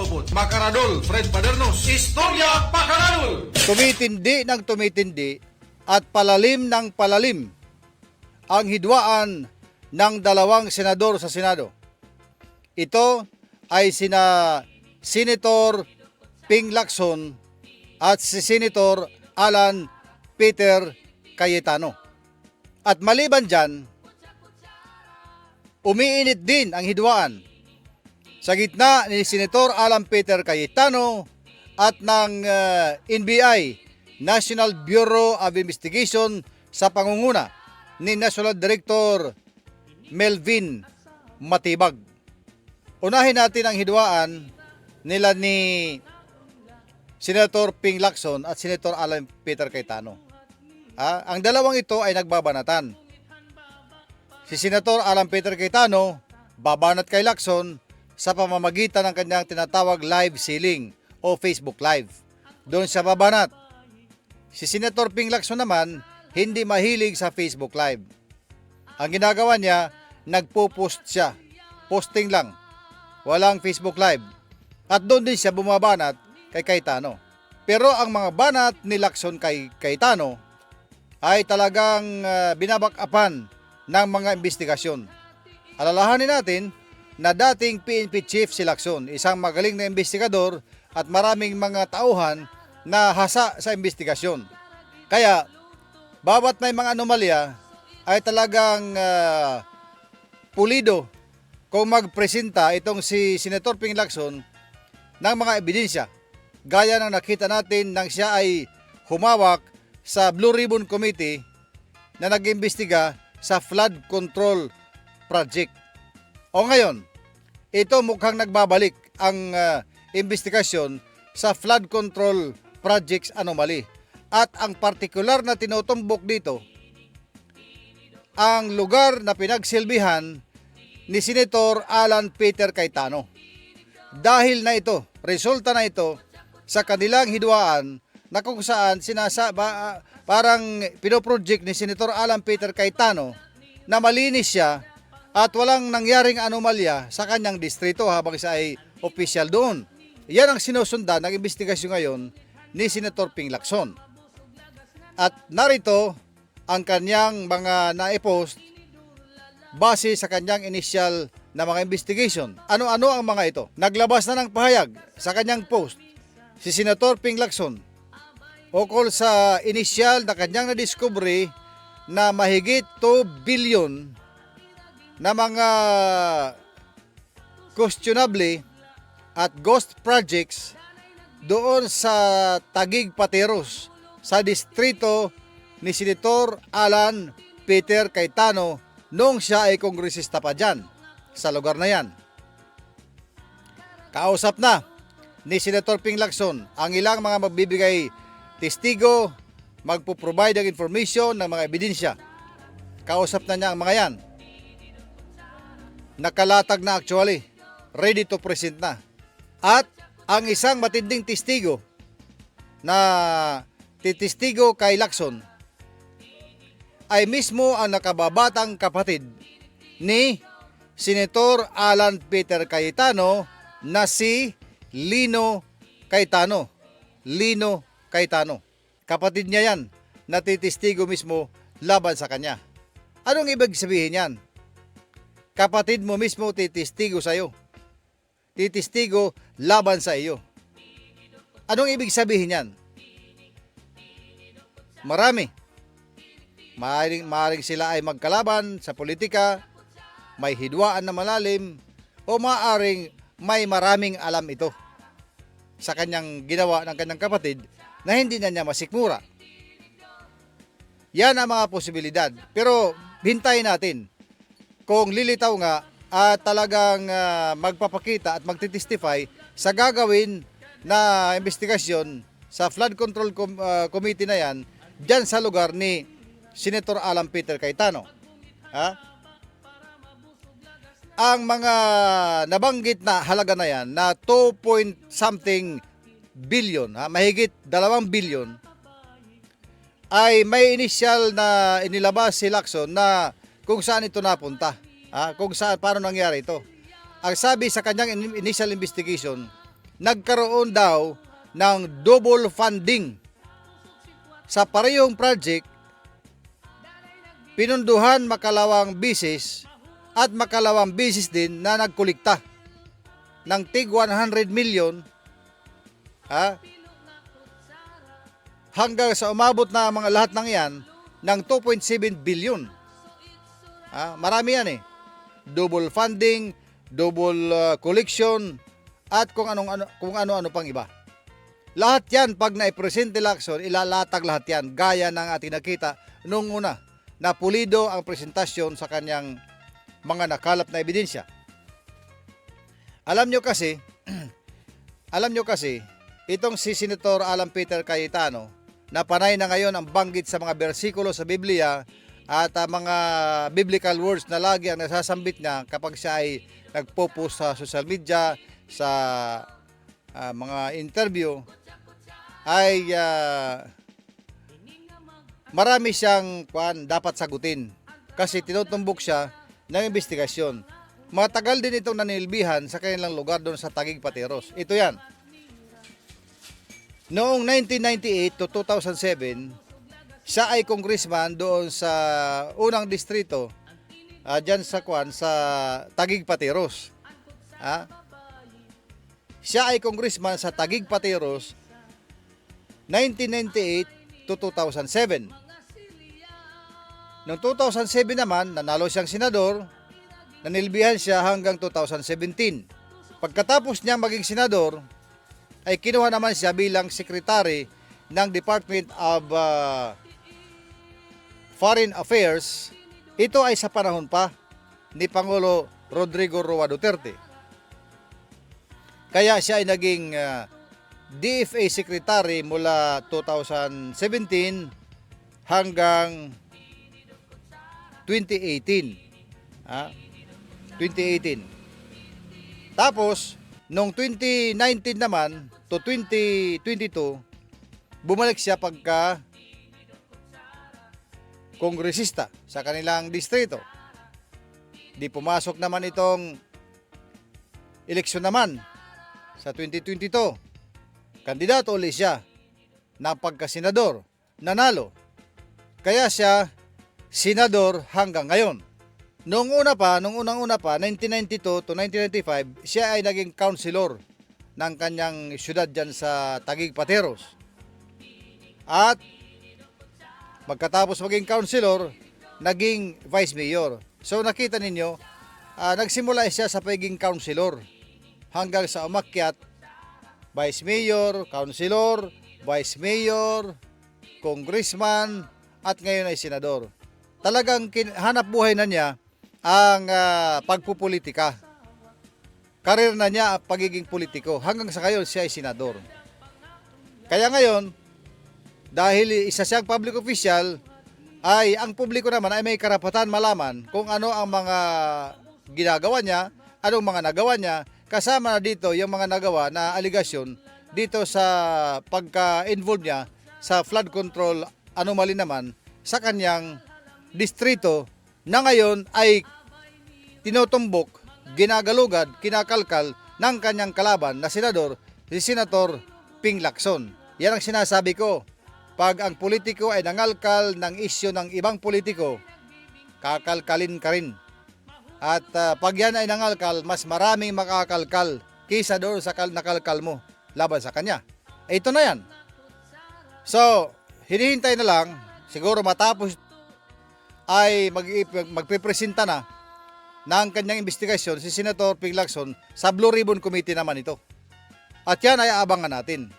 Ubod. Makaradol, Fred Padernos. Istorya Pakaradol. Tumitindi ng tumitindi at palalim ng palalim ang hidwaan ng dalawang senador sa Senado. Ito ay sina Senator Ping Lacson at si Senator Alan Peter Cayetano. At maliban dyan, umiinit din ang hidwaan sa gitna ni Senator Alan Peter Cayetano at ng NBI, National Bureau of Investigation, sa pangunguna ni National Director Melvin Matibag. Unahin natin ang hidwaan nila ni Senator Ping Lacson at Senator Alan Peter Cayetano. Ang dalawang ito ay nagbabanatan. Si Senator Alan Peter Cayetano babanat kay Lacson sa pamamagitan ng kanyang tinatawag live selling o Facebook Live. Doon siya babanat. Si Senator Ping Lacson naman hindi mahilig sa Facebook Live. Ang ginagawa niya, nagpo-post siya. Posting lang. Walang Facebook Live. At doon din siya bumabanat kay Cayetano. Pero ang mga banat ni Lacson kay Cayetano ay talagang binabakapan ng mga investigasyon. Alalahanin natin na dating PNP Chief si Lacson, isang magaling na investigador at maraming mga tauhan na hasa sa investigasyon. Kaya, bawat may mga anomalya ay talagang pulido kung magpresenta itong si Senator Ping Lacson ng mga ebidensya. Gaya ng nakita natin nang siya ay humawak sa Blue Ribbon Committee na nag-imbestiga sa flood control project. O ngayon, ito mukhang nagbabalik ang investigasyon sa flood control projects anomaly. At ang partikular na tinutumbok dito, ang lugar na pinagsilbihan ni Senator Alan Peter Cayetano. Dahil na ito, resulta na ito sa kanilang hidwaan na kung saan parang pinoproject ni Senator Alan Peter Cayetano na malinis siya at walang nangyaring anomalya sa kanyang distrito habang siya ay opisyal doon. Yan ang sinusundan ng investigasyon ngayon ni Senator Ping Lacson. At narito ang kanyang mga na-post base sa kanyang initial na mga investigation. Ano-ano ang mga ito? Naglabas na ng pahayag sa kanyang post si Senator Ping Lacson ukol sa initial na kanyang na-discovery na mahigit 2 billion na mga questionable at ghost projects doon sa Taguig, Pateros sa distrito ni Senator Alan Peter Cayetano noong siya ay kongresista pa dyan sa lugar na yan. Kausap na ni Senator Ping Lacson ang ilang mga magbibigay testigo, magpo-provide ng information ng mga ebidensya. Kausap na niya ang mga yan. Nakalatag na actually, ready to present na. At ang isang matinding testigo na titistigo kay Lacson ay mismo ang nakababatang kapatid ni Senator Alan Peter Cayetano na si Lino Cayetano. Lino Cayetano. Kapatid niya yan, natitistigo mismo laban sa kanya. Anong ibig sabihin yan? Kapatid mo mismo titistigo sa iyo. Titistigo laban sa iyo. Anong ibig sabihin yan? Marami. Maaring sila ay magkalaban sa politika, may hidwaan na malalim, o maaring may maraming alam ito sa kanyang ginawa ng kanyang kapatid na hindi na niya masikmura. Yan ang mga posibilidad. Pero hintayin natin kung lilitaw nga at talagang magpapakita at magtitestify sa gagawin na investigasyon sa flood control committee na yan dyan sa lugar ni Senator Alan Peter Cayetano. Ang mga nabanggit na halaga na yan na 2 point something billion, mahigit 2 billion, ay may initial na inilabas si Lacson na kung saan ito napunta. Kung saan, paano nangyari ito. Ang sabi sa kanyang initial investigation, nagkaroon daw ng double funding sa parehong project, pinunduhan makalawang bisis at makalawang bisis din na nagkulikta ng tig 100 million hanggang sa umabot na mga lahat ng yan ng 2.7 billion. Marami yan eh. Double funding, double collection, at kung ano-ano pang iba. Lahat yan, pag naipresente Lacson, ilalatag lahat yan, gaya ng ating nakita noong una, na pulido ang presentasyon sa kanyang mga nakalap na ebidensya. Alam nyo kasi, itong si Senator Alan Peter Cayetano, na panay na ngayon ang banggit sa mga bersikulo sa Biblia at mga biblical words na lagi ang nasasambit niya kapag siya ay nagpo-post sa social media, sa mga interview, ay marami siyang dapat sagutin kasi tinutumbok siya ng investigasyon. Matagal din itong nanilbihan sa kanilang lugar doon sa Taguig Pateros. Ito yan. Noong 1998 to 2007, siya ay congressman doon sa unang distrito, dyan sa Taguig Pateros. Siya ay congressman sa Taguig Pateros 1998 to 2007. Noong 2007 naman, nanalo siyang senador, nanilbihan siya hanggang 2017. Pagkatapos niya maging senador, ay kinuha naman siya bilang secretary ng Department of Foreign Affairs. Ito ay sa panahon pa ni Pangulo Rodrigo Roa Duterte. Kaya siya ay naging DFA secretary mula 2017 hanggang 2018. 2018. Tapos, noong 2019 naman to 2022, bumalik siya pagka kongresista sa kanilang distrito. Di pumasok naman itong eleksyon naman sa 2022. Kandidato ulit siya ng pagkasenador, nanalo. Kaya siya senador hanggang ngayon. Noong unang-una pa, 1992 to 1995, siya ay naging councilor ng kanyang syudad dyan sa Taguig Pateros. At pagkatapos maging councilor, naging vice mayor. So nakita ninyo, nagsimula siya sa pagiging councilor hanggang sa umakyat, vice mayor, councilor, vice mayor, congressman, at ngayon ay senador. Talagang hanap buhay na niya ang pagpupolitika. Karir na niya ang pagiging politiko. Hanggang sa ngayon siya ay senador. Kaya ngayon, dahil isa siyang public official, ay ang publiko naman ay may karapatan malaman kung ano ang mga ginagawa niya, anong mga nagawa niya, kasama na dito yung mga nagawa na aligasyon dito sa pagka-involve niya sa flood control anomaly naman sa kanyang distrito na ngayon ay tinutumbok, ginagalugad, kinakalkal ng kanyang kalaban na senador, si Senator Ping Lacson. Yan ang sinasabi ko. Pag ang politiko ay nangalkal ng isyu ng ibang politiko, kakalkalin ka rin. At pag yan ay nangalkal, mas maraming makakalkal kaysa doon sa nakalkal mo laban sa kanya. Ito na yan. So, hinihintay na lang, siguro matapos ay magpipresenta na ng kanyang investigasyon si Senator Ping Lacson sa Blue Ribbon Committee naman ito. At yan ay aabangan natin.